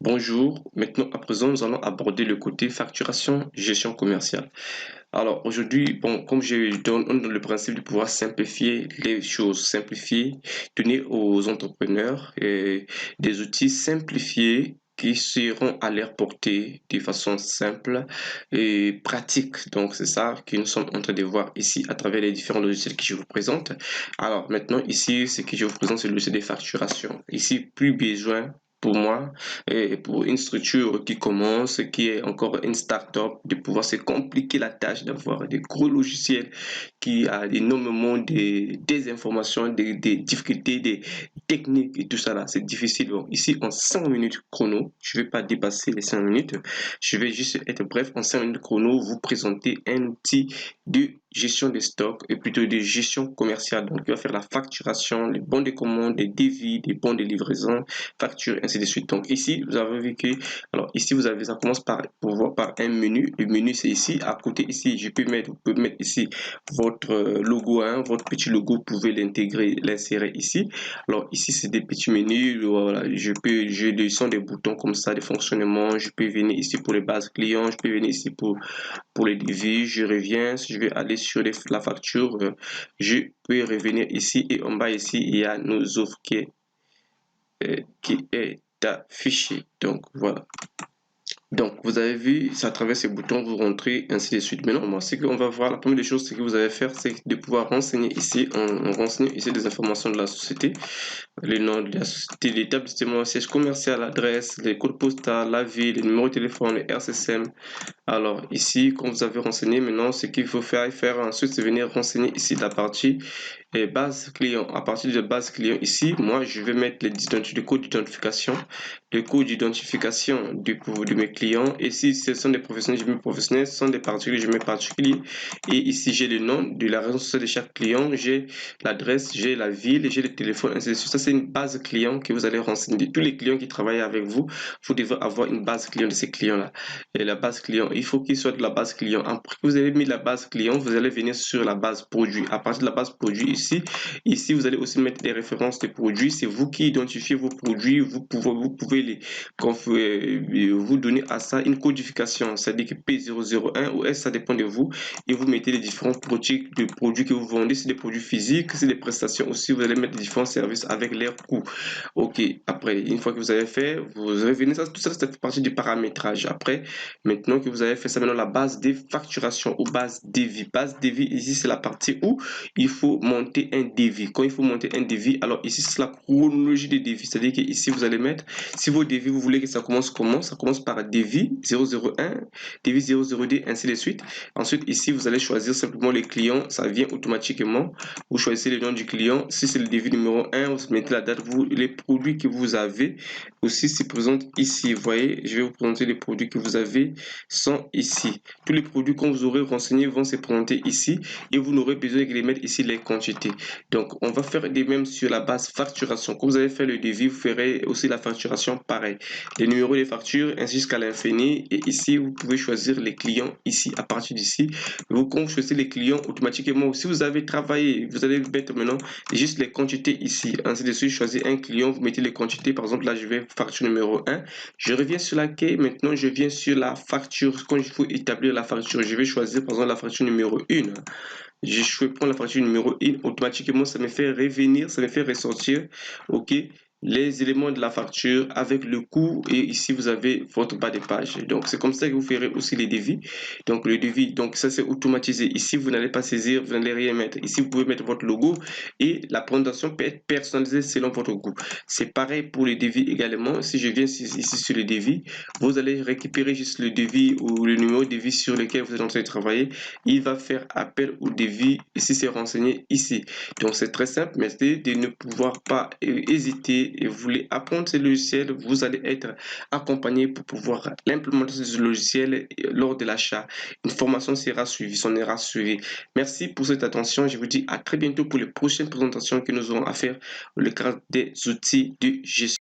Bonjour, maintenant à présent nous allons aborder le côté facturation, gestion commerciale. Alors aujourd'hui, bon, comme je donne le principe de pouvoir simplifier les choses, simplifier, donner aux entrepreneurs des outils simplifiés qui seront à leur portée de façon simple et pratique. Donc c'est ça que nous sommes en train de voir ici à travers les différents logiciels que je vous présente. Alors maintenant ici, ce que je vous présente, c'est le logiciel de facturation. Ici, plus besoin pour moi et pour une structure qui commence, qui est encore une start-up, de pouvoir se compliquer la tâche d'avoir des gros logiciels qui a énormément de désinformations, des difficultés, des techniques et tout ça là. C'est difficile. Bon, ici, en 5 minutes chrono, je ne vais pas dépasser les 5 minutes. Je vais juste être bref. En 5 minutes chrono, vous présenter un outil de gestion des stocks et plutôt de gestion commerciale. Donc, il va faire la facturation, les bons de commande, les devis, les bons de livraison, facture, ainsi de suite. Donc, ici, vous avez vu que, alors ici, vous avez, ça commence par, pour voir par un menu. Le menu, c'est ici. À côté, ici, vous pouvez mettre ici votre logo, hein, votre petit logo, vous pouvez l'intégrer, l'insérer ici. Alors, ici, c'est des petits menus. Voilà, j'ai des sont des boutons comme ça, des fonctionnements. Je peux venir ici pour les bases clients. Je peux venir ici pour les devis. Je reviens. Si je vais aller sur la facture, je peux revenir ici et en bas ici, il y a nos offres qui est affiché. Donc voilà. Donc vous avez vu, c'est à travers ces boutons vous rentrez ainsi de suite. Maintenant, moi, ce qu'on va voir, la première des choses, ce que vous allez faire, c'est de pouvoir renseigner ici, on renseigne ici des informations de la société, le nom de la société, l'établissement, siège commercial, l'adresse, les codes postaux, la ville, le numéro de téléphone, le RCSM. Alors ici, quand vous avez renseigné, maintenant, ce qu'il faut faire ensuite, c'est venir renseigner ici la partie base client. À partir de base client ici, moi, je vais mettre le code d'identification, le code d'identification de mes clients. Et si ce sont des professionnels, je mets professionnels, ce sont des particuliers, je mets particuliers. Et ici, j'ai le nom de la raison sociale de chaque client, j'ai l'adresse, j'ai la ville, j'ai le téléphone, ainsi de suite. Ça, c'est une base client que vous allez renseigner. Tous les clients qui travaillent avec vous, vous devez avoir une base client de ces clients-là. Et la base client, il faut qu'il soit de la base client. Après que vous avez mis la base client, vous allez venir sur la base produit. À partir de la base produit ici vous allez aussi mettre des références des produits. C'est vous qui identifiez vos produits. Vous pouvez vous donner à ça une codification, c'est-à-dire que P001 ou S, ça dépend de vous. Et vous mettez les différents produits que vous vendez. C'est des produits physiques, c'est des prestations aussi. Vous allez mettre les différents services avec leurs coûts. Ok, après, une fois que vous avez fait, vous revenez, ça, tout ça, ça fait partie du paramétrage. Après, maintenant que vous avez fait ça, maintenant la base des facturations ou base devis. Base devis, ici, c'est la partie où il faut monter un devis. Quand il faut monter un devis, alors ici, c'est la chronologie des devis. C'est-à-dire que ici, vous allez mettre, si vos devis, vous voulez que ça commence comment? Ça commence par devis 001, devis 002, ainsi de suite. Ensuite, ici, vous allez choisir simplement les clients. Ça vient automatiquement. Vous choisissez le nom du client. Si c'est le devis numéro 1, vous mettez la date, les produits que vous avez aussi se présentent ici. Vous voyez, je vais vous présenter les produits que vous avez sont ici. Tous les produits qu'on vous aurez renseignés vont se présenter ici et vous n'aurez besoin que de mettre ici les quantités. Donc, on va faire des mêmes sur la base facturation. Quand vous avez fait le devis, vous ferez aussi la facturation pareil. Les numéros des factures ainsi jusqu'à l'infini. Et ici, vous pouvez choisir les clients ici. À partir d'ici, quand vous choisissez les clients, automatiquement, si vous avez travaillé, vous allez mettre maintenant juste les quantités ici. Ainsi de suite, choisir un client, vous mettez les quantités. Par exemple, là, je vais facture numéro 1. Je reviens sur la quai. Maintenant, je viens sur la facture. Quand il faut établir la facture, je vais choisir par exemple la facture numéro 1. Je vais prendre la facture numéro 1. Automatiquement, ça me fait revenir, ça me fait ressortir. OK, les éléments de la facture avec le coût et ici vous avez votre bas de page. Donc c'est comme ça que vous ferez aussi les devis. Donc le devis, donc ça c'est automatisé. Ici vous n'allez pas saisir, vous n'allez rien mettre. Ici vous pouvez mettre votre logo et la présentation peut être personnalisée selon votre goût. C'est pareil pour les devis également. Si je viens ici sur le devis, vous allez récupérer juste le devis ou le numéro de devis sur lequel vous êtes en train de travailler. Il va faire appel au devis. Ici c'est renseigné ici. Donc c'est très simple, mais c'est de ne pouvoir pas hésiter et vous voulez apprendre ce logiciel, vous allez être accompagné pour pouvoir l'implémenter ce logiciel lors de l'achat. Une formation sera suivie, son sera suivie. Merci pour cette attention. Je vous dis à très bientôt pour les prochaines présentations que nous aurons à faire dans le cadre des outils de gestion.